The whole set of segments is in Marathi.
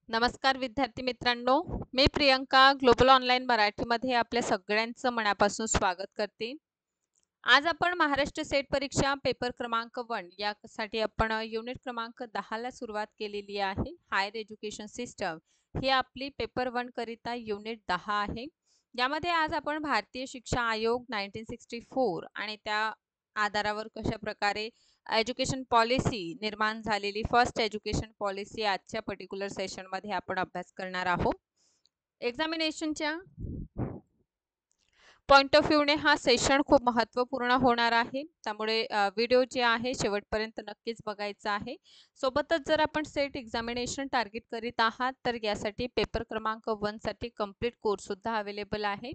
नमस्कार विद्यार्थी मित्रांनो, मी प्रियंका ग्लोबल ऑनलाईन मराठीमध्ये आपल्या सगळ्यांचं मनापासून स्वागत करते. आज आपण महाराष्ट्र सेट परीक्षा पेपर क्रमांक 1 यासाठी आपण युनिट क्रमांक 10 ला सुरुवात केलेली आहे. हायर एज्युकेशन सिस्टम ही आपली पेपर 1 करिता युनिट 10 आहे. यामध्ये आज आपण भारतीय शिक्षा आयोग 1964 आणि त्या आधारावर कशा प्रकारे एज्युकेशन पॉलिसी निर्माण झालेली फर्स्ट एज्युकेशन पॉलिसी आजच्या पर्टिक्युलर सेशनमध्ये आपण अभ्यास करणार आहोत. एक्झामिनेशनच्या पॉइंट ऑफ व्ह्यूने हा सेशन खूप महत्त्वपूर्ण होणार आहे, त्यामुळे व्हिडिओ जे आहे शेवटपर्यंत नक्कीच बघायचा आहे. सोबतच जर आपण सेट एक्झामिनेशन टार्गेट करीत आहात तर यासाठी पेपर क्रमांक 1 साठी कंप्लीट कोर्स सुद्धा अवेलेबल आहे,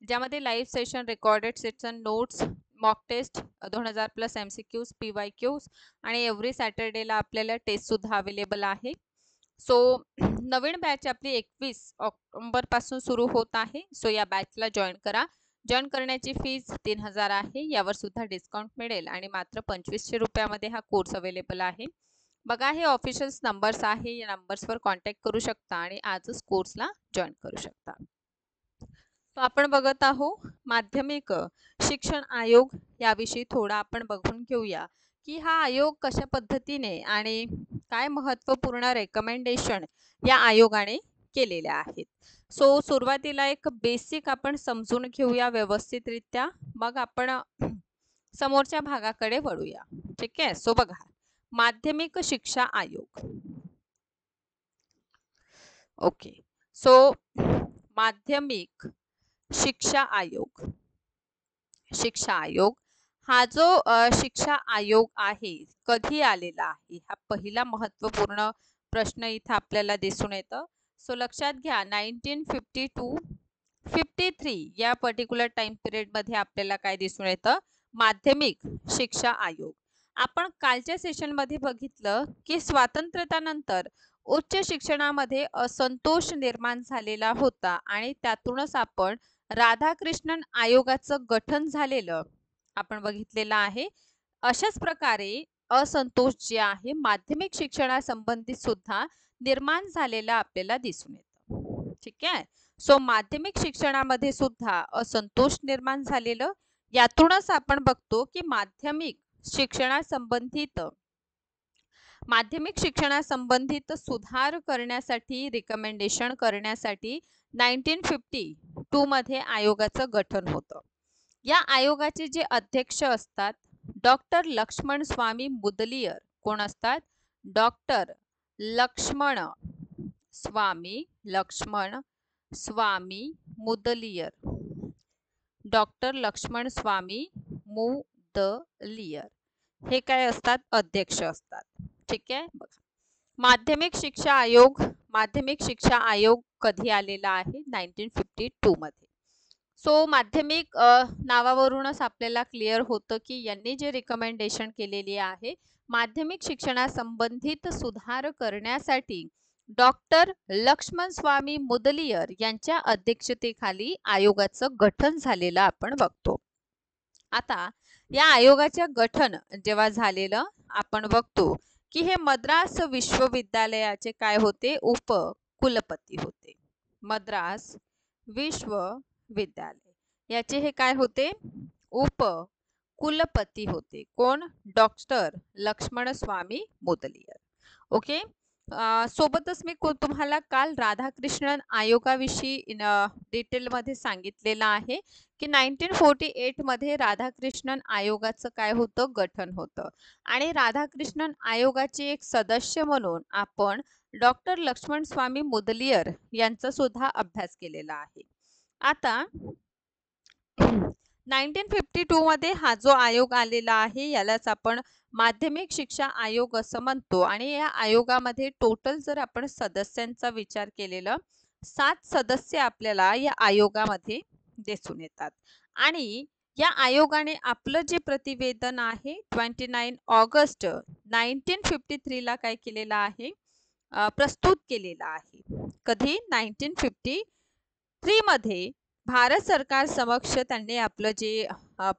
ज्यामध्ये live session, recorded session, notes, mock test 2000 plus MCQs, PYQs आणि एव्हरी सॅटर्डेला आपल्याला टेस्ट सुद्धा अवेलेबल आहे. सो नवीन बॅच आपली 21 ऑक्टोबर पासून सुरू होत आहे. सो या बॅचला जॉईन करा. जॉईन करण्याची फीज 3000 आहे. यावर सुद्धा डिस्काउंट मिळेल आणि मात्र 2500 रुपयामध्ये हा कोर्स अवेलेबल आहे. बघा, हे ऑफिशियल नंबर्स आहे, या नंबर्सवर कॉन्टॅक्ट करू शकता आणि आजच कोर्सला जॉईन करू शकता. तो आपण बघत आहोत माध्यमिक शिक्षण आयोग याविषयी थोडा आपण बघून घेऊया की हा आयोग कशा पद्धतीने आणि काय महत्त्वपूर्ण रेकमेंडेशन या आयोगाने केलेल्या आहेत. सो सुरुवातीला एक बेसिक आपण समजून घेऊया व्यवस्थितरित्या, मग आपण समोरच्या भागाकडे वळूया. ठीक आहे. सो बघा, माध्यमिक शिक्षा आयोग. ओके. सो माध्यमिक शिक्षा आयोग हा जो शिक्षा आयोग आहे कधी आलेला आहे, हा पहिला महत्त्वपूर्ण प्रश्न इथे आपल्याला दिसून येतं. सो लक्षात घ्या, 1952-53 या पर्टिक्युलर टाइम पिरियड मध्ये आपल्याला काय दिसून येतं, माध्यमिक शिक्षा आयोग. आपण कालच्या सेशन मध्ये बघितलं की स्वातंत्र्यानंतर उच्च शिक्षणामध्ये असंतोष निर्माण झालेला होता आणि त्यातूनच आपण राधाकृष्णन आयोगाचं गठन झालेलं आपण बघितलेलं आहे. अशाच प्रकारे असंतोष जे आहे माध्यमिक शिक्षणासंबंधित सुद्धा निर्माण झालेला आपल्याला दिसून येतं. ठीक आहे. सो माध्यमिक शिक्षणामध्ये सुद्धा असंतोष निर्माण झालेलं, यातूनच आपण बघतो की माध्यमिक शिक्षणासंबंधित सुधार करण्यासाठी, रिकमेंडेशन करण्यासाठी 1952 मध्ये आयोगाचं गठन होतं. या आयोगाचे जे अध्यक्ष असतात डॉक्टर लक्ष्मण स्वामी मुदलियर. कोण असतात? डॉक्टर लक्ष्मण स्वामी मुदलियर. डॉक्टर लक्ष्मण स्वामी मुदलियर हे काय असतात? अध्यक्ष असतात. ठीक आहे. बघा, माध्यमिक शिक्षा आयोग कधी आलेला आहे? 1952 मध्ये. सो माध्यमिक नावावरूनच आपल्याला क्लिअर होतं की यांनी जे रिकमेंडेशन केलेली आहे माध्यमिक शिक्षणासंबंधित सुधार करण्यासाठी डॉक्टर लक्ष्मण स्वामी मुदलियर यांच्या अध्यक्षतेखाली आयोगाचं गठन झालेलं आपण बघतो. आता या आयोगाच्या गठन जेव्हा झालेलं आपण बघतो की हे मद्रास विश्वविद्यालयाचे काय होते? उपकुलपती होते. मद्रास विश्वविद्यालय याचे हे काय होते? उपकुलपती होते. कोण? डॉक्टर लक्ष्मण स्वामी मुदलियर. ओके. सोबतच मी तुम्हाला काल राधाकृष्णन आयोगाविषयी डिटेल मध्ये सांगितलेलं आहे की 1948 मध्ये राधाकृष्णन आयोगाचं काय होतं? गठन होतं आणि राधाकृष्णन आयोगाचे एक सदस्य म्हणून आपण डॉक्टर लक्ष्मण स्वामी मुदलियर यांचा सुद्धा अभ्यास केलेला आहे. आता 1952 मध्ये हा जो आयोग आलेला आहे यालाच आपण माध्यमिक शिक्षा आयोग असं म्हणतो आणि या आयोगामध्ये टोटल जर आपण सदस्यांचा विचार केलेला 7 सदस्य आपल्याला या आयोगामध्ये दिसून येतात आणि या आयोगाने आपलं जे प्रतिवेदन आहे 29 ऑगस्ट 1953 ला काय केलेलं आहे? प्रस्तुत केलेला आहे. कधी? 1953 मध्ये भारत सरकार समक्ष त्यांनी आपलं जे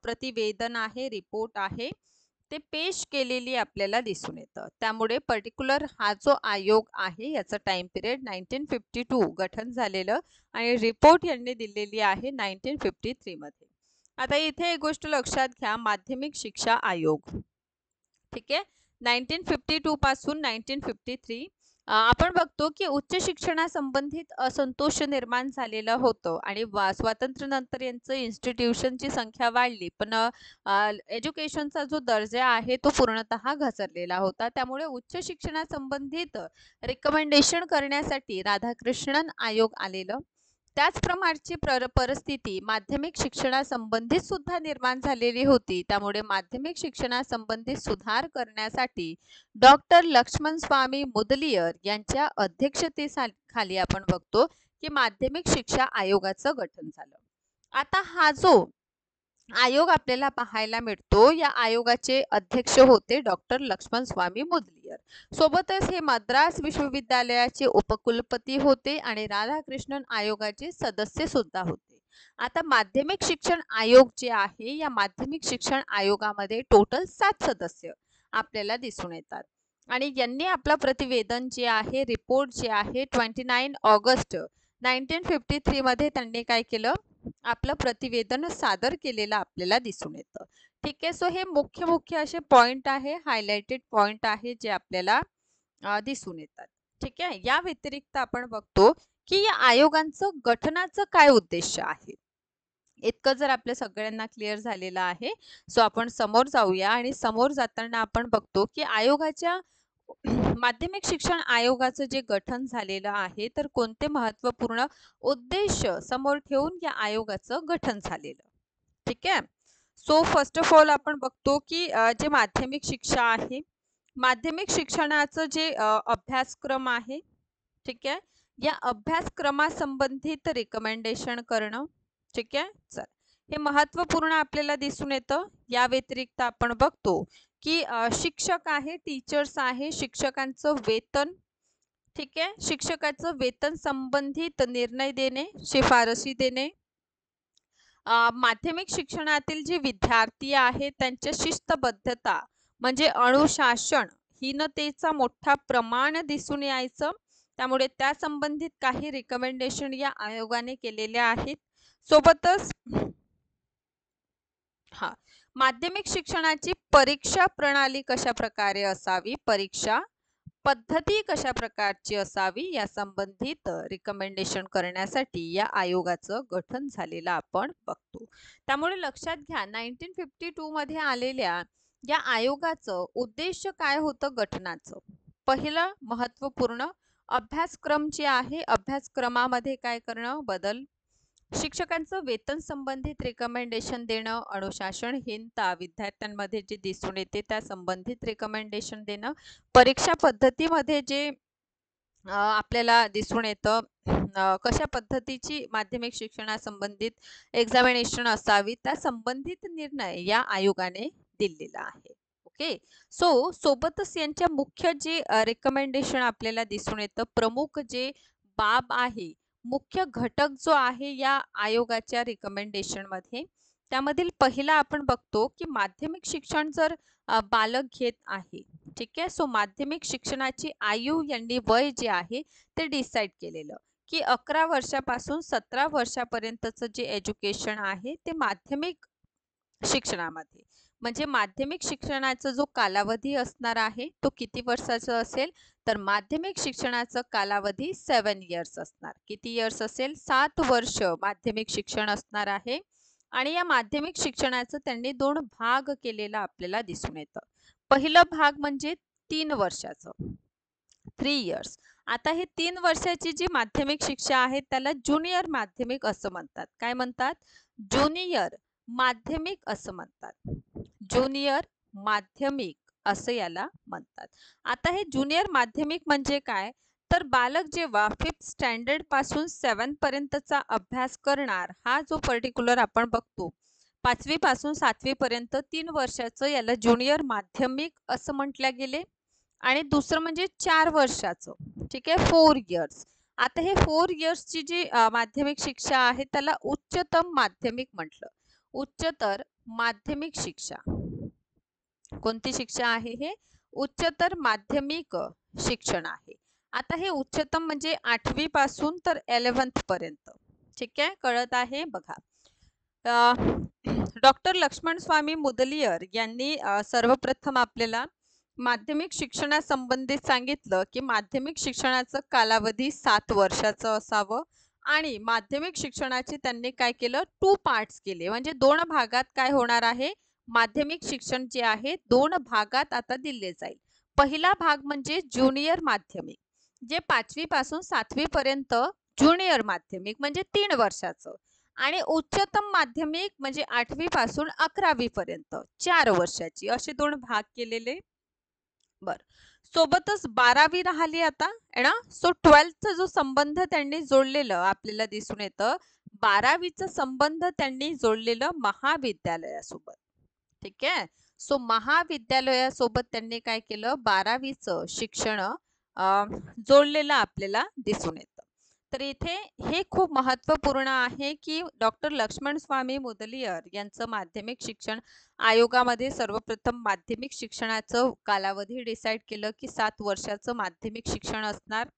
प्रतिवेदन आहे, रिपोर्ट आहे ते पेश केलेली आपल्याला दिसून येतं. त्यामुळे पर्टिक्युलर हा जो आयोग आहे याचा टाइम पिरियड 1952 गठन झालेलं आणि रिपोर्ट यांनी दिलेली आहे 1953 मध्ये. आता इथे एक गोष्ट लक्षात घ्या, माध्यमिक शिक्षा आयोग, ठीक आहे, 1952 पासून 1953 आपण बघतो की उच्च शिक्षणासंबंधित असंतोष निर्माण झालेलं होतं आणि स्वातंत्र्यानंतर यांचं इन्स्टिट्यूशनची संख्या वाढली, पण एज्युकेशनचा जो दर्जा आहे तो पूर्णतः घसरलेला होता. त्यामुळे उच्च शिक्षणासंबंधित रिकमेंडेशन करण्यासाठी राधाकृष्णन आयोग आलेलं. त्याच प्रकारची परिस्थिती माध्यमिक शिक्षणासंबंधित सुद्धा निर्माण झालेली होती. त्यामुळे माध्यमिक शिक्षणासंबंधित सुधार करण्यासाठी डॉक्टर लक्ष्मण स्वामी मुदलियर यांच्या अध्यक्षतेखाली आपण बघतो की माध्यमिक शिक्षा आयोगाचं गठन झालं. आता हा जो आयोग आपल्याला पाहायला मिळतो, या आयोगाचे अध्यक्ष होते डॉक्टर लक्ष्मण स्वामी मुदलियर. सोबतच हे मद्रास विश्वविद्यालयाचे उपकुलपती होते आणि राधाकृष्णन आयोगाचे सदस्य सुद्धा होते. आता माध्यमिक शिक्षण आयोग जे आहे, या माध्यमिक शिक्षण आयोगामध्ये टोटल 7 सदस्य आपल्याला दिसून येतात आणि यांनी आपलं प्रतिवेदन जे आहे, रिपोर्ट जे आहे 29 ऑगस्ट 1953 मध्ये त्यांनी काय केलं, आपलं प्रतिवेदन सादर केलेलं आपल्याला दिसून येतं. ठीक आहे, सो हे मुख्य असे पॉइंट आहे, हायलाइटेड पॉइंट आहे जे आपल्याला दिसून येतात. ठीक आहे, या व्यतिरिक्त आपण बघतो की या आयोगांचं गठनाचं काय उद्देश आहे. इतकं जर आपल्या सगळ्यांना क्लिअर झालेलं आहे, सो आपण समोर जाऊया आणि समोर जाताना आपण बघतो की आयोगाच्या माध्यमिक शिक्षण आयोगाचं जे गठन झालेलं आहे, तर कोणते महत्त्वपूर्ण उद्देश समोर ठेवून या आयोगाचं गठन झालेलं. ठीक आहे, सो फर्स्ट ऑफ ऑल आपण बघतो की जे माध्यमिक शिक्षा आहे, माध्यमिक शिक्षणाचं जे अभ्यासक्रम आहे, ठीक आहे, या अभ्यासक्रमासंबंधित रिकमेंडेशन करणं. ठीक आहे, चल हे महत्त्वपूर्ण आपल्याला दिसून येतं. या व्यतिरिक्त आपण बघतो की शिक्षक आहे, टीचर्स आहे, शिक्षकांचं वेतन, ठीक आहे, शिक्षकाचं वेतन संबंधित निर्णय देणे, शिफारसी देणे, माध्यमिक शिक्षणातील जे विद्यार्थी आहेत त्यांच्या शिस्तबद्धता म्हणजे अनुशासन हीनतेचा मोठा प्रमाण दिसून यायचं. त्यामुळे त्या संबंधित काही रिकमेंडेशन या आयोगाने केलेल्या आहेत. सोबतच माध्यमिक शिक्षणाची परीक्षा प्रणाली कशा प्रकारे असावी, परीक्षा पद्धती कशा प्रकारची असावी या संबंधित रिकमेंडेशन करण्यासाठी या आयोगाचं गठन झालेलं आपण बघतो. त्यामुळे लक्षात घ्या, 1952 मध्ये आलेल्या या आयोगाचं उद्देश काय होतं गठनाचं. पहिलं महत्त्वपूर्ण अभ्यासक्रम जे आहे, अभ्यासक्रमामध्ये काय करणं, बदल, शिक्षकांचं वेतन संबंधित रिकमेंडेशन देणं, अनुशासनहीनता विद्यार्थ्यांमध्ये जे दिसून येते त्या संबंधित रिकमेंडेशन देणं, परीक्षा पद्धतीमध्ये जे आपल्याला दिसून येतं कशा पद्धतीची माध्यमिक शिक्षणासंबंधित एक्झामिनेशन असावी त्या संबंधित निर्णय या आयोगाने दिलेला आहे. ओके, सो सोबतच यांच्या मुख्य जे रिकमेंडेशन आपल्याला दिसून येतं, प्रमुख जे बाब आहे, मुख्य घटक जो आहे या आयोगाच्या रिकमेंडेशन मध्ये, त्यामधील पहिला आपण बघतो की माध्यमिक शिक्षण जर बालक घेत आहे, ठीक आहे, सो माध्यमिक शिक्षणाची आयु यांनी वय जे आहे ते डिसाईड केलेलं की 11 वर्षापासून 17 वर्षापर्यंतचं जे एज्युकेशन आहे ते माध्यमिक शिक्षणामध्ये, म्हणजे माध्यमिक शिक्षणाचा जो कालावधी असणार आहे तो किती वर्षाचा असेल, तर माध्यमिक शिक्षणाचा कालावधी 7 इयर्स असणार. किती इयर्स असेल, 7 वर्ष माध्यमिक शिक्षण असणार आहे. आणि या माध्यमिक शिक्षणाचं त्यांनी 2 भाग केलेला आपल्याला दिसून येतं. पहिलं भाग म्हणजे 3 वर्षाचं, 3 इयर्स. आता हे 3 वर्षाची जी माध्यमिक शिक्षा आहे त्याला ज्युनियर माध्यमिक असं म्हणतात. काय म्हणतात, ज्युनियर माध्यमिक असं म्हणतात, ज्युनियर माध्यमिक असं याला म्हणतात. आता हे ज्युनियर माध्यमिक म्हणजे काय, तर बालक जेव्हा 5th स्टँडर्ड पासून 7 पर्यंतचा अभ्यास करणार, हा जो पर्टिक्युलर आपण बघतो 5वी पासून 7वी पर्यंत 3 वर्षाचं, याला ज्युनियर माध्यमिक असं म्हटल्या गेले. आणि दुसरं म्हणजे 4 वर्षाचं, ठीक आहे, 4 इयर्स. आता हे 4 इयर्सची जी माध्यमिक शिक्षा आहे त्याला उच्चतम माध्यमिक म्हटलं, उच्चतर माध्यमिक शिक्षा. कोणती शिक्षा आहे? हे उच्चतर माध्यमिक शिक्षण आहे. आता हे उच्चतम म्हणजे 8वी पासून तर 11th पर्यंत. ठीक आहे, कळत आहे बघा. डॉक्टर लक्ष्मण स्वामी मुदलियर यांनी सर्वप्रथम आपल्याला माध्यमिक शिक्षणासंबंधित सांगितलं की माध्यमिक शिक्षणाचं कालावधी 7 वर्षाचं असावं आणि माध्यमिक शिक्षणाचे त्यांनी काय केलं, 2 पार्ट्स केले. म्हणजे 2 भागात काय होणार आहे, माध्यमिक शिक्षण जे आहे 2 भागात आता दिले जाईल. पहिला भाग म्हणजे ज्युनियर माध्यमिक, जे 5वी पासून 7वी पर्यंत ज्युनियर माध्यमिक म्हणजे 3 वर्षाचं, आणि उच्चतम माध्यमिक म्हणजे 8वी पासून 11वी पर्यंत 4 वर्षाची, असे 2 भाग केलेले. बर, सोबतच 12वी राहिली आता है ना. सो 12th जो संबंध त्यांनी जोडलेलं आपल्याला दिसून येतं, 12वीचा संबंध त्यांनी जोडलेलं महाविद्यालयासोबत. ठीक आहे. सो महाविद्यालयासोबत त्यांनी काय केलं, 12वीचं शिक्षण जोडलेलं आपल्याला दिसून येतं. तर इथे हे खूप महत्त्वपूर्ण आहे की डॉक्टर लक्ष्मण स्वामी मुदलियर यांचं माध्यमिक शिक्षण आयोगामध्ये सर्वप्रथम माध्यमिक शिक्षणाचं कालावधी डिसाईड केलं की 7 वर्षाचं माध्यमिक शिक्षण असणार.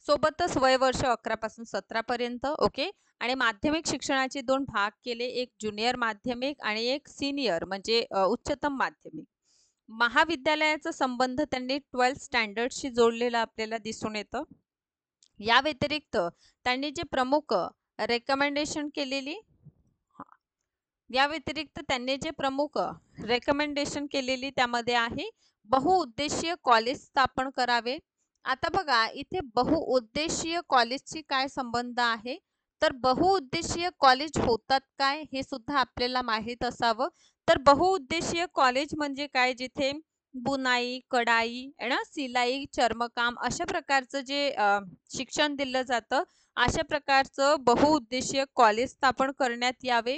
सोबतच वय वर्ष 11 पासून 17 पर्यंत. ओके. आणि माध्यमिक शिक्षणाचे 2 भाग केले, एक ज्युनियर माध्यमिक आणि एक सिनियर म्हणजे उच्चतम माध्यमिक. महाविद्यालयाचा संबंध त्यांनी 12th स्टँडर्डशी जोडलेला आपल्याला दिसून येतं. या व्यतिरिक्त त्यांनी जे प्रमुख रेकमेंडेशन केलेली, या व्यतिरिक्त त्यांनी जे प्रमुख रेकमेंडेशन केलेली त्यामध्ये आहे बहुउद्देशीय कॉलेज स्थापन करावे. आता बघा इथे बहुउद्देशीय कॉलेजची काय संबंध आहे, तर बहुउद्देशीय कॉलेज होतात काय हे सुद्धा आपल्याला माहीत असावं. तर बहुउद्देशीय कॉलेज म्हणजे काय, जिथे बुनाई, कढाई ना, सिलाई, चर्मकाम अशा प्रकारचं जे शिक्षण दिलं जातं, अशा प्रकारचं बहुउद्देशीय कॉलेज स्थापन करण्यात यावे.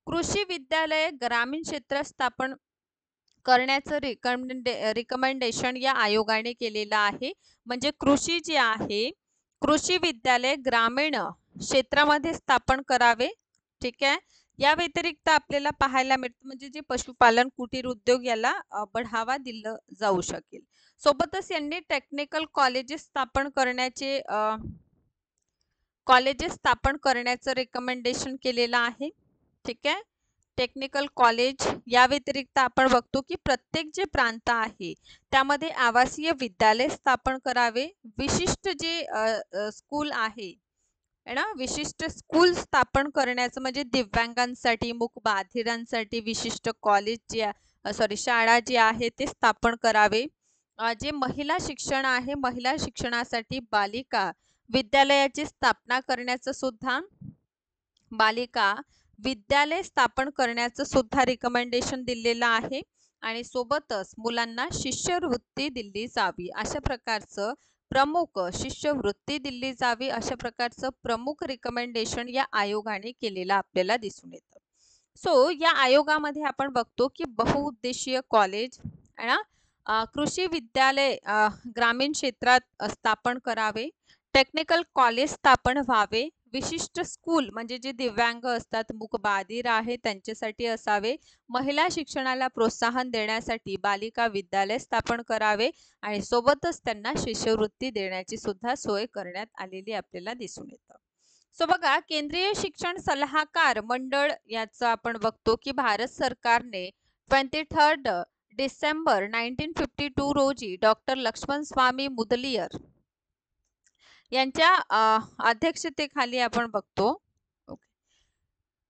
कृषी विद्यालय ग्रामीण क्षेत्रात स्थापन करण्याचं रिकमेंडेशन या आयोगाने केलेलं आहे. म्हणजे कृषी जे आहे, कृषी विद्यालय ग्रामीण क्षेत्रामध्ये स्थापन करावे. ठीक आहे. या व्यतिरिक्त आपल्याला पाहायला मिळतं म्हणजे जे पशुपालन, कुटीर उद्योग याला बढावा दिला जाऊ शकेल. सोबतच यांनी टेक्निकल कॉलेजेस स्थापन करण्याचं रिकमेंडेशन केलेलं आहे. ठीक आहे. टेक्निकल कॉलेज या व्यतिरिक्त आपण बघतो की प्रत्येक जे प्रांत आहे त्यामध्ये आवासीय विद्यालय स्थापन करावे. विशिष्ट जे स्कूल आहे ना, विशिष्ट स्कूल स्थापन करण्याचं म्हणजे दिव्यांगांसाठी, मूकबधिरांसाठी विशिष्ट कॉलेज जे शाळा जी आहे ते स्थापन करावे. जे महिला शिक्षण आहे, महिला शिक्षणासाठी बालिका विद्यालयाची स्थापना करण्याचं सुद्धा, बालिका विद्यालय स्थापन करण्याचं सुद्धा रिकमेंडेशन दिलेलं आहे. आणि सोबतच मुलांना शिष्यवृत्ती दिली जावी अशा प्रकारचं प्रमुख शिष्यवृत्ती दिली जावी अशा प्रकारचं प्रमुख रिकमेंडेशन या आयोगाने केलेलं आपल्याला दिसून येतं. सो या आयोगामध्ये आपण बघतो की बहुउद्देशीय कॉलेज आहे ना, कृषी विद्यालय ग्रामीण क्षेत्रात स्थापन करावे, टेक्निकल कॉलेज स्थापन व्हावे, विशिष्ट स्कूल म्हणजे जे दिव्यांग असतात, मूकबधिर आहे त्यांच्यासाठी असावे, महिला शिक्षणाला प्रोत्साहन देण्यासाठी बालिका विद्यालय स्थापन करावे आणि सोबतच त्यांना शिष्यवृत्ती देण्याची सुद्धा सोय करण्यात आलेली आपल्याला दिसून येतं. सो बघा, केंद्रीय शिक्षण सल्लागार मंडळ याचं आपण बघतो की भारत सरकारने 23 डिसेंबर 1952 रोजी डॉक्टर लक्ष्मण स्वामी मुदलियर यांच्या अध्यक्षतेखाली आपण बघतो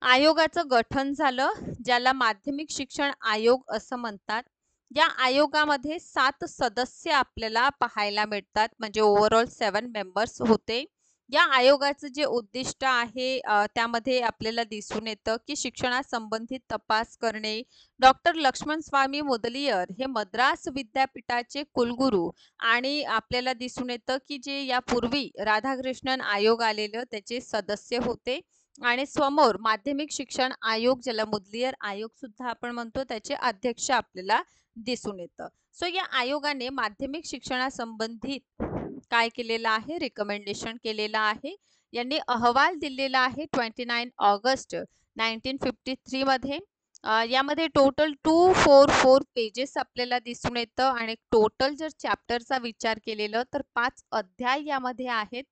आयोगाचं गठन झालं, ज्याला माध्यमिक शिक्षण आयोग असं म्हणतात. या आयोगामध्ये 7 सदस्य आपल्याला पाहायला मिळतात, म्हणजे ओव्हरऑल 7 मेंबर्स होते. या आयोगाचं जे उद्दिष्ट आहे त्यामध्ये आपल्याला दिसून येतं की शिक्षणासंबंधित तपास करणे. डॉक्टर लक्ष्मण स्वामी मुदलियर हे मद्रास विद्यापीठाचे कुलगुरू आणि आपल्याला दिसून येतं की जे यापूर्वी राधाकृष्णन आयोग आलेलं त्याचे सदस्य होते. आणि समोर माध्यमिक शिक्षण आयोग, ज्याला मुदलियर आयोग सुद्धा आपण म्हणतो, त्याचे अध्यक्ष आपल्याला दिसून येतं. सो या आयोगाने माध्यमिक शिक्षणासंबंधित काय केलेलं आहे, रिकमेंडेशन केलेलं आहे. यांनी अहवाल दिलेला आहे 29 ऑगस्ट 1953 मध्ये. यामध्ये टोटल 244 पेजेस आपल्याला दिसून येतं आणि टोटल जर चॅप्टरचा विचार केलेलं तर 5 अध्याय यामध्ये आहेत.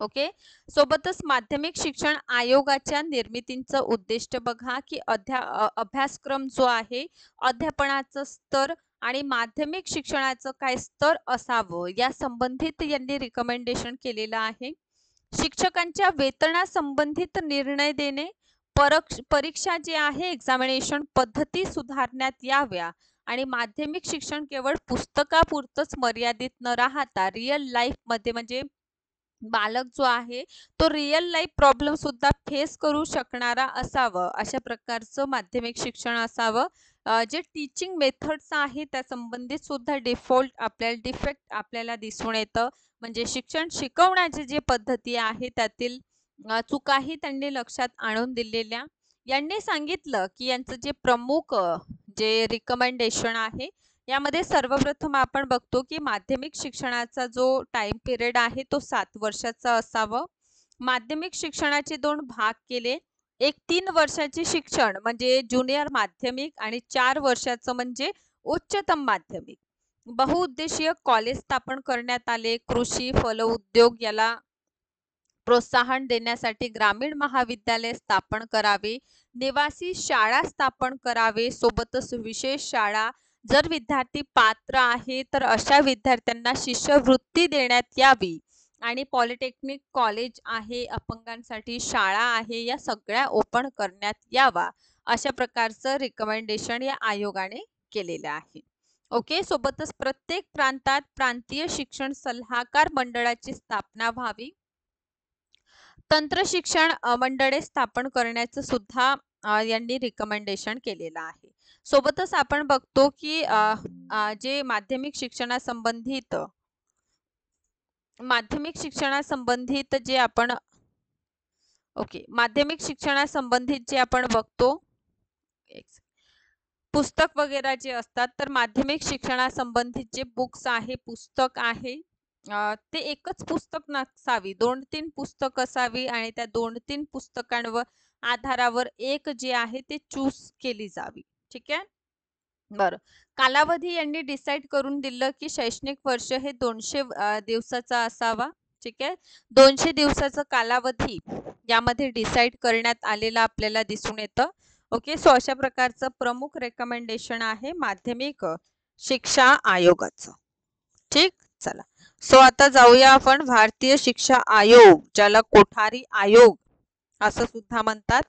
ओके. सोबतच माध्यमिक शिक्षण आयोगाच्या निर्मितीचं उद्दिष्ट बघा की अभ्यासक्रम जो आहे, अध्यापनाचं स्तर आणि माध्यमिक शिक्षणाचं काय स्तर असावं या संबंधित यांनी रिकमेंडेशन केलेलं आहे. शिक्षकांच्या वेतनासंबंधित निर्णय देणे, परीक्षा जे आहे एक्झामिनेशन पद्धती सुधारण्यात याव्या आणि माध्यमिक शिक्षण केवळ पुस्तकापुरतच मर्यादित न राहता रिअल लाईफ मध्ये म्हणजे बालक जो आहे तो रिअल लाईफ प्रॉब्लेम सुद्धा फेस करू शकणारा असावं, अशा प्रकारचं माध्यमिक शिक्षण असावं. जे टीचिंग मेथड्स आहे त्या संबंधित सुद्धा डिफेक्ट आपल्याला दिसून येतं. म्हणजे शिक्षण शिकवण्याची जी पद्धती आहे त्यातील चुकाही त्यांनी लक्षात आणून दिलेल्या. यांनी सांगितलं की यांचं जे प्रमुख जे रिकमेंडेशन आहे यामध्ये सर्वप्रथम आपण बघतो की माध्यमिक शिक्षणाचा जो टाइम पिरियड आहे तो 7 वर्षाचा असावं. माध्यमिक शिक्षणाचे 2 भाग केले. एक 3 वर्षाचे शिक्षण म्हणजे ज्युनियर माध्यमिक आणि 4 वर्षाचं म्हणजे उच्चतम माध्यमिक. बहुउद्देशीय कॉलेज स्थापन करण्यात आले. कृषी फलउद्योग याला प्रोत्साहन देण्यासाठी ग्रामीण महाविद्यालय स्थापन करावे, निवासी शाळा स्थापन करावे, सोबतच विशेष शाळा. जर विद्यार्थी पात्र आहे तर अशा विद्यार्थ्यांना शिष्यवृत्ती देण्यात यावी आणि पॉलिटेक्निक कॉलेज आहे, अपंगांसाठी शाळा आहे, या सगळ्या ओपन करण्यात यावा, अशा प्रकारचं रिकमेंडेशन या आयोगाने केलेलं आहे. ओके. सोबतच प्रत्येक प्रांतात प्रांतीय शिक्षण सल्लागार मंडळाची स्थापना व्हावी. तंत्र शिक्षण मंडळे स्थापन करण्याचं सुद्धा यांनी रिकमेंडेशन केलेलं आहे. सोबतच आपण बघतो की जे माध्यमिक शिक्षणासंबंधित जे आपण माध्यमिक शिक्षणासंबंधित जे आपण बघतो पुस्तक वगैरे जे असतात तर माध्यमिक शिक्षणासंबंधित जे बुक्स आहे, पुस्तक आहे, ते एकच पुस्तक नसावी, 2-3 पुस्तक असावी आणि त्या 2-3 पुस्तकांवर आधारावर एक जे आहे ते चूज केली जावी. ठीक आहे. बरं. कालावधी यांनी डिसाईड करून दिलं की शैक्षणिक वर्ष हे 200 दिवसाचा असावा. ठीक आहे. 200 दिवसाचा कालावधी यामध्ये डिसाईड करण्यात आलेला आपल्याला दिसून येतं. ओके. सो अशा प्रकारचं प्रमुख रेकमेंडेशन आहे माध्यमिक शिक्षा आयोगाचं. ठीक. चला. सो आता जाऊया आपण भारतीय शिक्षा आयोग, ज्याला कोठारी आयोग असं सुद्धा म्हणतात.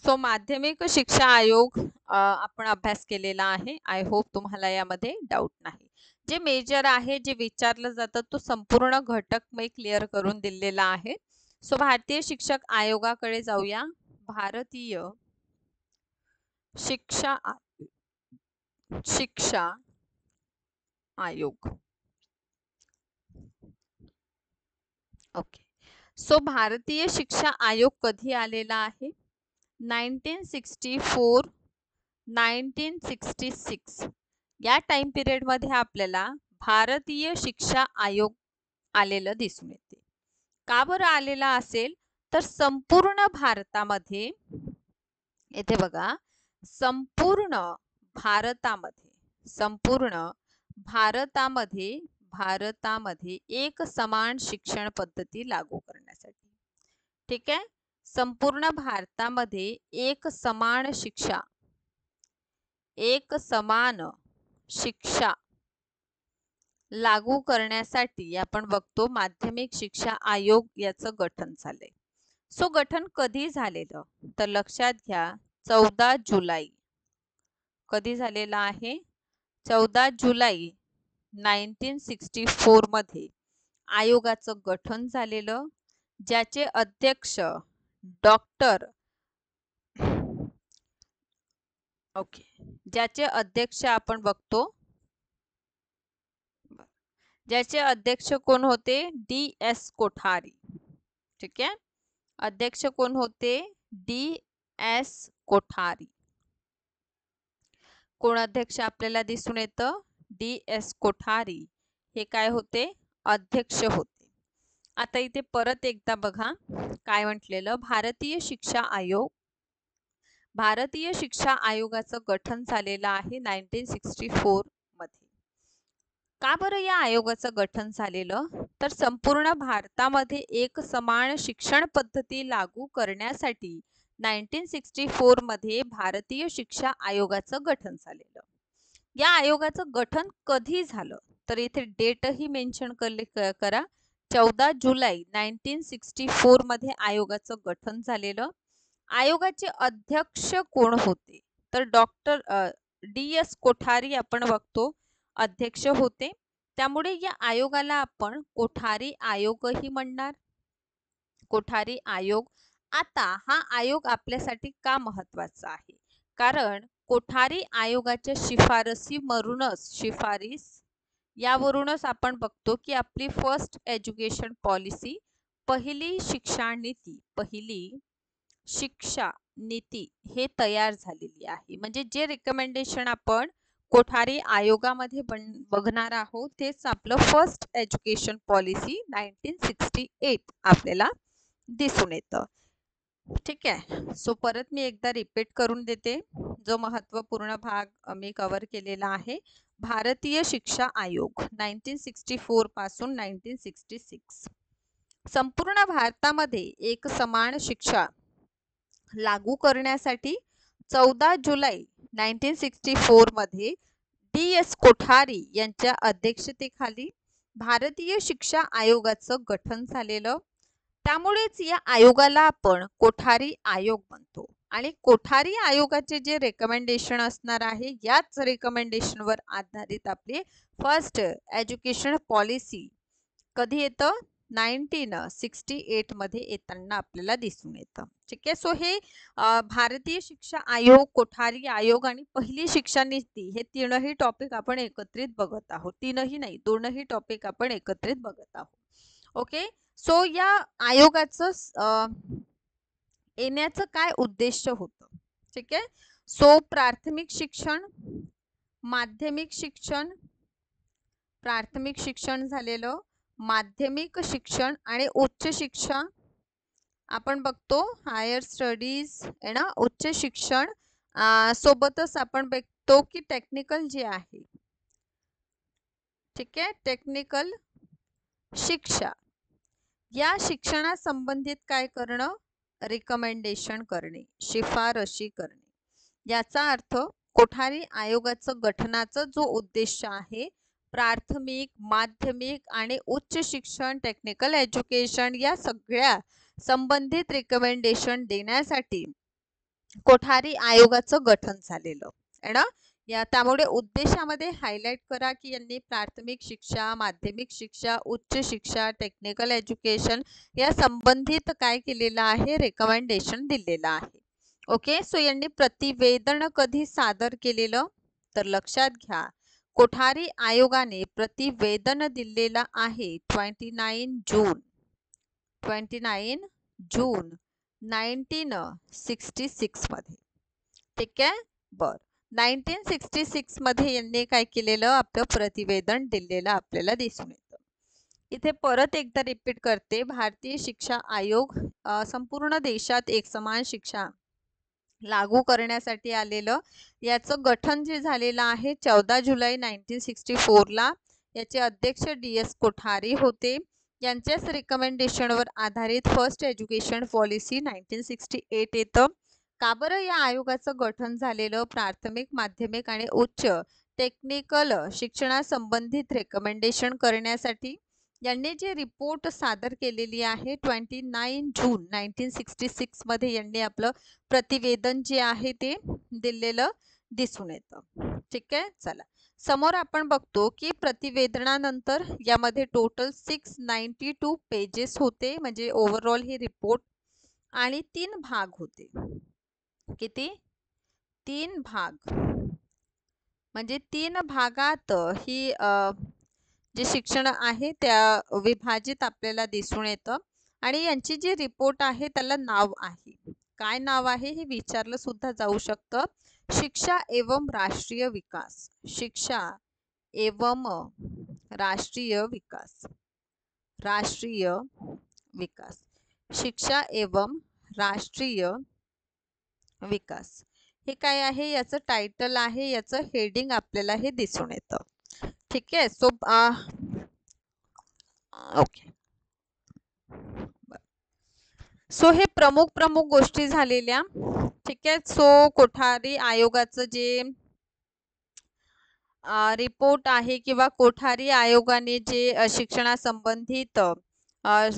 सो माध्यमिक शिक्षा आयोग आपण अभ्यास केलेला आहे. आय होप तुम्हाला यामध्ये डाऊट नाही. जे मेजर आहे, जे विचारलं जातं तो संपूर्ण घटक मी क्लिअर करून दिलेला आहे. सो भारतीय शिक्षक आयोगाकडे जाऊया. भारतीय शिक्षा आयोग. ओके. सो भारतीय शिक्षा आयोग कधी आलेला आहे? 1964 1966 या टाइम पिरियड मध्ये आपल्याला भारतीय शिक्षा आयोग आलेलं दिसून येते. का बरं आलेला असेल तर संपूर्ण भारतामध्ये, येथे बघा, संपूर्ण भारतामध्ये एक समान शिक्षण पद्धती लागू करण्यासाठी. ठीक आहे. संपूर्ण भारतामध्ये एक समान शिक्षा लागू करण्यासाठी आपण बघतो माध्यमिक शिक्षा आयोग याचं गठन झालंय. सो गठन कधी झालेलं तर लक्षात घ्या, 14 जुलै. कधी झालेलं आहे? 14 जुलै 1964 मध्ये आयोगाचं गठन झालेलं, ज्याचे अध्यक्ष ज्याचे अध्यक्ष आपण बघतो, ज्याचे अध्यक्ष कोण होते? DS कोठारी. ठीक आहे. अध्यक्ष कोण होते? DS कोठारी. कोण अध्यक्ष आपल्याला दिसून येतं? DS कोठारी हे काय होते? अध्यक्ष होते. आता इथे परत एकदा बघा काय म्हटलेलं, भारतीय शिक्षा आयोगाचं गठन झालेलं आहे 1964 मध्ये. का बरं या आयोगाचं गठन झालेलं, तर संपूर्ण भारतामध्ये एक समान शिक्षण पद्धती लागू करण्यासाठी 1964 मध्ये भारतीय शिक्षा आयोगाचं गठन झालेलं. या आयोगाचं गठन कधी झालं, तर इथे डेटही मेन्शन करा. 14 जुलै 1964 मध्ये आयोगाचं गठन झालेलं. आयोगाचे अध्यक्ष कोण होते, तर डॉक्टर DS कोठारी आपण बघतो अध्यक्ष होते. त्यामुळे या आयोगाला आपण कोठारी आयोगही म्हणणार. कोठारी आयोग. आता हा आयोग आपल्यासाठी का महत्वाचा आहे, कारण कोठारी आयोगाच्या यावरूनच आपण बघतो की आपली फर्स्ट एज्युकेशन पॉलिसी, पहिली शिक्षा नीती हे तयार झालेली आहे. म्हणजे जे रिकमेंडेशन आपण कोठारी आयोगामध्ये बघणार आहोत तेच आपलं फर्स्ट एज्युकेशन पॉलिसी 1968 आपल्याला दिसून येतं. ठीक आहे. सो परत मी एकदा रिपीट करून देते जो महत्वपूर्ण भाग मी कव्हर केलेला आहे. भारतीय शिक्षा आयोग 1964 पासून 1966. संपूर्ण भारतामध्ये एक समान शिक्षा लागू करण्यासाठी 14 जुलै 1964 मध्ये DS कोठारी यांच्या अध्यक्षतेखाली भारतीय शिक्षा आयोगाचं गठन झालेलं. त्यामुळेच या आयोगाला आपण कोठारी आयोग म्हणतो. आणि कोठारी आयोगाचे जे रेकमेंडेशन असणार आहे, याच रेकमेंडेशनवर आधारित आपली फर्स्ट एज्युकेशन पॉलिसी कधी येतं, 1968 मध्ये येताना आपल्याला दिसून येतं. ठीक आहे. सो हे भारतीय शिक्षा आयोग, कोठारी आयोग आणि पहिली शिक्षा नीती हे तीनही टॉपिक आपण एकत्रित बघत आहोत. तीनही नाही, दोनही टॉपिक आपण एकत्रित बघत आहोत. ओके. सो या आयोगाचं येण्याचं काय उद्देश होतं. ठीक आहे. सो प्राथमिक शिक्षण झालेलं, माध्यमिक शिक्षण आणि उच्च शिक्षा आपण बघतो, हायर स्टडीज ना, उच्च शिक्षण सोबतच आपण बघतो की टेक्निकल जे आहे, ठीक आहे, टेक्निकल शिक्षा, या शिक्षणासंबंधित काय करणं, रिकमेंडेशन करणे, शिफारशी करणे. याचा अर्थ कोठारी आयोगाचं गठनाचा जो उद्देश आहे, प्राथमिक, माध्यमिक आणि उच्च शिक्षण, टेक्निकल एज्युकेशन या सगळ्या संबंधित रिकमेंडेशन देण्यासाठी कोठारी आयोगाचं गठन झालेलं आहे ना. त्यामुळे उद्देशामध्ये हायलाइट करा की यांनी प्राथमिक शिक्षा, माध्यमिक शिक्षा, उच्च शिक्षा, टेक्निकल एज्युकेशन या संबंधित काय केलेलं आहे, रेकमेंडेशन दिलेलं आहे. ओके. सो यांनी प्रतिवेदन कधी सादर केलेलं, तर लक्षात घ्या, कोठारी आयोगाने प्रतिवेदन दिलेलं आहे 29 जून 1966 मध्ये. ठीक आहे. बर, 1966 मध्ये यांनी काय केलेलं, आपलं प्रतिवेदन दिलेलं आपल्याला दिसून येतं. इथे परत एकदा रिपीट करते, भारतीय शिक्षा आयोग संपूर्ण देशात एक समान शिक्षा लागू करण्यासाठी आलेलं. याचं गठन जे झालेलं आहे 14 जुलै 1964 ला. याचे अध्यक्ष DS कोठारी होते. यांच्याच रिकमेंडेशनवर आधारित फर्स्ट एज्युकेशन पॉलिसी 1968 येतं. का बरं या आयोगाचं गठन झालेलं, प्राथमिक, माध्यमिक आणि उच्च टेक्निकल शिक्षणासंबंधित रेकमेंडेशन करण्यासाठी. यांनी जे रिपोर्ट सादर केलेली आहे 29 जून 1966 मध्ये यांनी आपलं प्रतिवेदन जे आहे ते दिलेलं दिसून येतं. ठीक आहे. चला समोर आपण बघतो की प्रतिवेदनानंतर यामध्ये टोटल 692 पेजेस होते, म्हणजे ओव्हरऑल ही रिपोर्ट, आणि 3 भाग होते. किती? 3 भाग. म्हणजे 3 भागात ही जे शिक्षण आहे त्या विभाजित आपल्याला दिसून येतं. आणि यांची जी रिपोर्ट आहे त्याला नाव आहे, काय नाव आहे हे विचारलं सुद्धा जाऊ शकतं, शिक्षा एवं राष्ट्रीय विकास. शिक्षा एवं राष्ट्रीय विकास. राष्ट्रीय विकास, शिक्षा एवं राष्ट्रीय विकास, हे काय आहे, याचं टायटल आहे, याचं हेडिंग आपल्याला हे दिसून येतं. ठीक आहे. So okay. सो हे प्रमुख गोष्टी झालेल्या. ठीक आहे. सो कोठारी आयोगाचं जे रिपोर्ट आहे किंवा कोठारी आयोगाने जे शिक्षणासंबंधित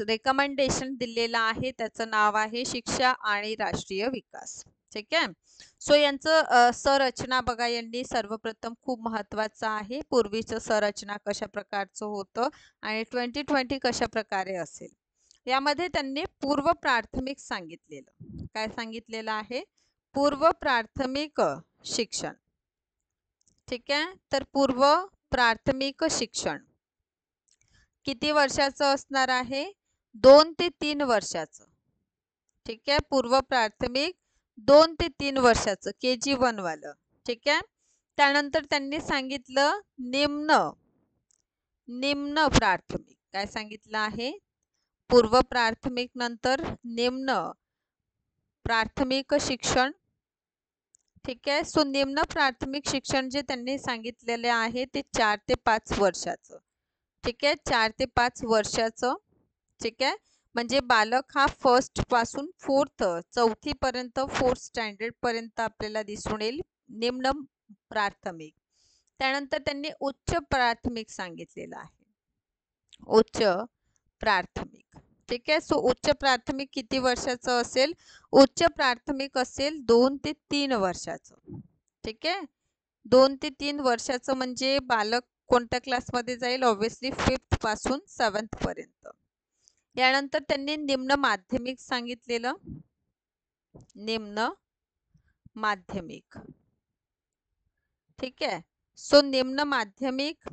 रेकमेंडेशन दिलेलं आहे त्याचं नाव आहे शिक्षा आणि राष्ट्रीय विकास. ठीक आहे. सो यांचं संरचना बघा, यांनी सर्वप्रथम खूप महत्त्वाचं आहे, पूर्वीचं संरचना कशा प्रकारचं होतं आणि 2020 कशा प्रकारे असेल. यामध्ये त्यांनी पूर्व प्राथमिक सांगितलेलं, काय सांगितलेलं आहे, पूर्व प्राथमिक शिक्षण. ठीक आहे. तर पूर्व प्राथमिक शिक्षण किती वर्षाचं असणार आहे, 2 ते 3 वर्षाचं. ठीक आहे. पूर्व प्राथमिक 2 ते 3 वर्षाचं, KG1 वालं. ठीक आहे. त्यानंतर त्यांनी सांगितलं निम्न प्राथमिक, काय सांगितलं आहे, पूर्व प्राथमिक नंतर निम्न प्राथमिक शिक्षण. ठीक आहे. सो निम्न प्राथमिक शिक्षण जे त्यांनी सांगितलेले आहे ते 4 ते 5 वर्षाचं. ठीक आहे. 4 ते 5 वर्षाचं. ठीक आहे. म्हणजे बालक हा फर्स्ट पासून चौथी पर्यंत, 4th स्टँडर्ड पर्यंत आपल्याला दिसून येईल निम्न प्राथमिक. त्यानंतर त्यांनी उच्च प्राथमिक सांगितलेलं आहे, उच्च प्राथमिक. ठीक आहे. सो उच्च प्राथमिक किती वर्षाचं असेल, उच्च प्राथमिक असेल 2 ते 3 वर्षाचं. ठीक आहे. 2 ते 3 वर्षाचं म्हणजे बालक कोणत्या क्लासमध्ये जाईल, ऑब्व्हियसली 5th पासून 7th पर्यंत. यानंतर त्यांनी निम्न माध्यमिक सांगितलेलं, निम्न माध्यमिक. ठीक आहे. सो निम्न माध्यमिक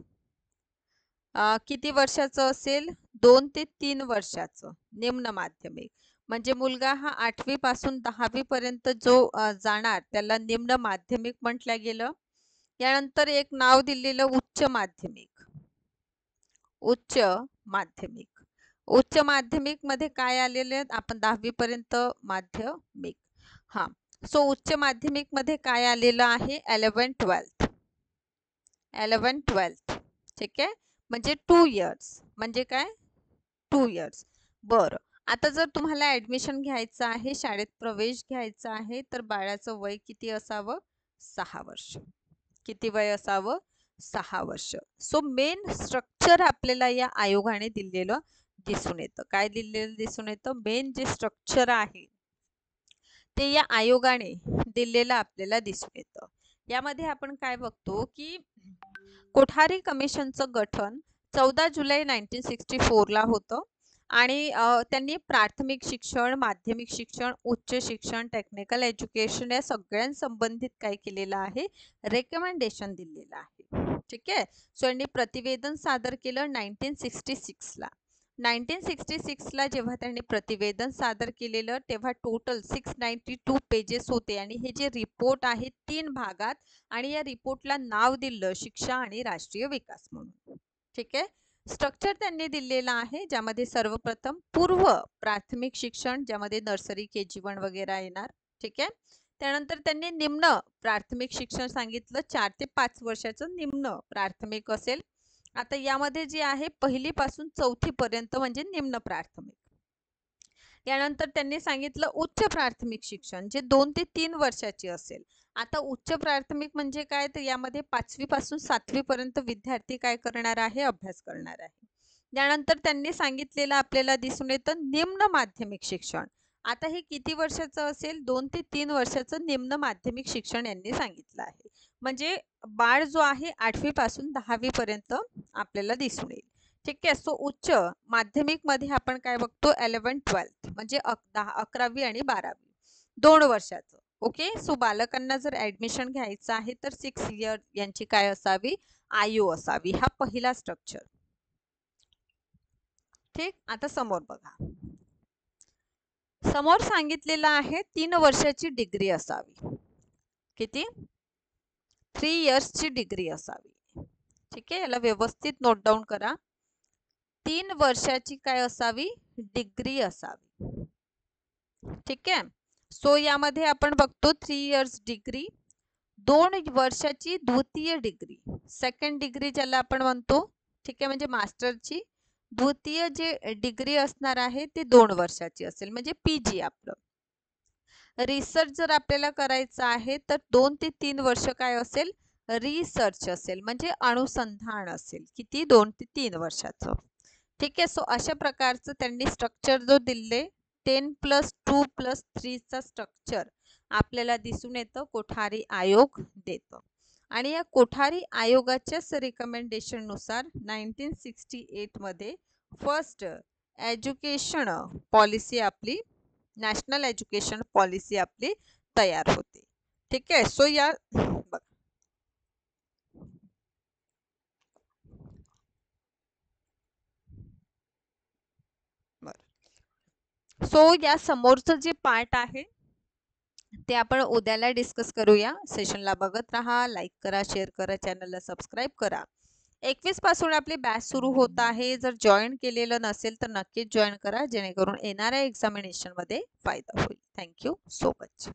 किती वर्षाचं असेल, 2 ते 3 वर्षाचं निम्न माध्यमिक. म्हणजे मुलगा हा 8वी पासून 10वी पर्यंत जो जाणार त्याला निम्न माध्यमिक म्हटलं गेलं. यानंतर एक नाव दिलेलं उच्च माध्यमिक. उच्च माध्यमिक, उच्च माध्यमिक मध्ये काय आलेले आहेत, आपण 10वी पर्यंत माध्यमिक. हा. सो उच्च माध्यमिक मध्ये काय आलेलं आहे, 11th 12th. ठीक आहे. म्हणजे 2 इयर्स, म्हणजे काय, 2 इयर्स. बरं. आता जर तुम्हाला ऍडमिशन घ्यायचं आहे, शाळेत प्रवेश घ्यायचा आहे, तर बाळाचं वय किती असावं, 6 वर्ष. किती वय असावं, 6 वर्ष. सो मेन स्ट्रक्चर आपल्याला या आयोगाने दिलेलं दिसून येतं. काय दिलेलं दिसून येतं, मेन जे स्ट्रक्चर आहे ते या आयोगाने दिलेलं आपल्याला दिसून येतं. यामध्ये आपण काय बघतो की कोठारी कमिशनचं गठन 14 जुलै 1964 ला होतं आणि त्यांनी प्राथमिक शिक्षण, माध्यमिक शिक्षण, उच्च शिक्षण, टेक्निकल एज्युकेशन या सगळ्यांसंबंधित काय केलेलं आहे, रेकमेंडेशन दिलेलं आहे. ठीक आहे. सो यांनी प्रतिवेदन सादर केलं 1966 ला. 1966 ला जेव्हा त्यांनी प्रतिवेदन सादर केलेलं तेव्हा टोटल 692 पेजेस होते आणि हे जे रिपोर्ट आहे 3 भागात, आणि या रिपोर्टला नाव दिलं शिक्षा आणि राष्ट्रीय विकास म्हणून. ठीक आहे. स्ट्रक्चर त्यांनी दिलेलं आहे, ज्यामध्ये सर्वप्रथम पूर्व प्राथमिक शिक्षण, ज्यामध्ये नर्सरी, KG1 वगैरे येणार. ठीक आहे. त्यानंतर त्यांनी निम्न प्राथमिक शिक्षण सांगितलं, 4 ते 5 वर्षाचं निम्न प्राथमिक असेल. आता यामध्ये जे आहे 1ली पासून 4थी पर्यंत म्हणजे निम्न प्राथमिक. यानंतर त्यांनी सांगितलं उच्च प्राथमिक शिक्षण, जे 2 ते 3 वर्षाची असेल. आता उच्च प्राथमिक म्हणजे काय, तर यामध्ये 5वी पासून 7वी पर्यंत विद्यार्थी काय करणार आहे, अभ्यास करणार आहे. त्यानंतर त्यांनी सांगितलेलं आपल्याला दिसून येतं निम्न माध्यमिक शिक्षण. आता हे किती वर्षाचं असेल, 2 ते 3 वर्षाचं निम्न माध्यमिक शिक्षण यांनी सांगितलं आहे. म्हणजे बाळ जो आहे 8वी पासून 10वी पर्यंत आपल्याला दिसून येईल. ठीक आहे. सो उच्च माध्यमिक मध्ये आपण काय बघतो, 11th 12th म्हणजे 11वी आणि 12वी 2 वर्षाचं. ओके. सो बालकांना जर ऍडमिशन घ्यायचं आहे तर 6 इयर यांची काय असावी, आयु असावी. हा पहिला स्ट्रक्चर. ठीक. आता समोर बघा, समोर सांगितलेलं आहे 3 वर्षाची डिग्री असावी. किती, 3 इयर्सची डिग्री असावी. ठीक आहे. याला व्यवस्थित नोट डाऊन करा. 3 वर्षाची काय असावी, डिग्री असावी. ठीक आहे. सो यामध्ये आपण बघतो 3 इयर्स डिग्री, 2 वर्षाची द्वितीय डिग्री, सेकंड डिग्री ज्याला आपण म्हणतो. ठीक आहे, म्हणजे मास्टरची द्वितीय जे डिग्री असणार आहे ते 2 वर्षाची असेल, म्हणजे PG आपलं. रिसर्च जर आपल्याला करायचा आहे तर 2 ते 3 वर्ष काय असेल, रिसर्च असेल, म्हणजे अनुसंधान असेल. किती, 2 ते 3 वर्षाचं. ठीक आहे. सो अशा प्रकारचं त्यांनी स्ट्रक्चर जो दिले, 10+2+3 चा स्ट्रक्चर आपल्याला दिसून येतं, कोठारी आयोग देतं. आणि या कोठारी आयोगाच्याच रिकमेंडेशन नुसार 1968 मध्ये फर्स्ट एज्युकेशन पॉलिसी आपली, नॅशनल एज्युकेशन पॉलिसी आपली तयार होते. ठीक आहे. सो या सो या समोरचं जे पार्ट आहे ते आपण उद्याला डिस्कस करूया. सेशनला बघत राहा, लाईक करा, शेअर करा, चॅनलला सबस्क्राईब करा. 21 पासून आपली बॅच सुरू होत आहे. जर जॉईन केलेलं नसेल तर नक्कीच जॉईन करा, जेणेकरून येणाऱ्या एक्झामिनेशनमध्ये फायदा होईल. Thank you so much.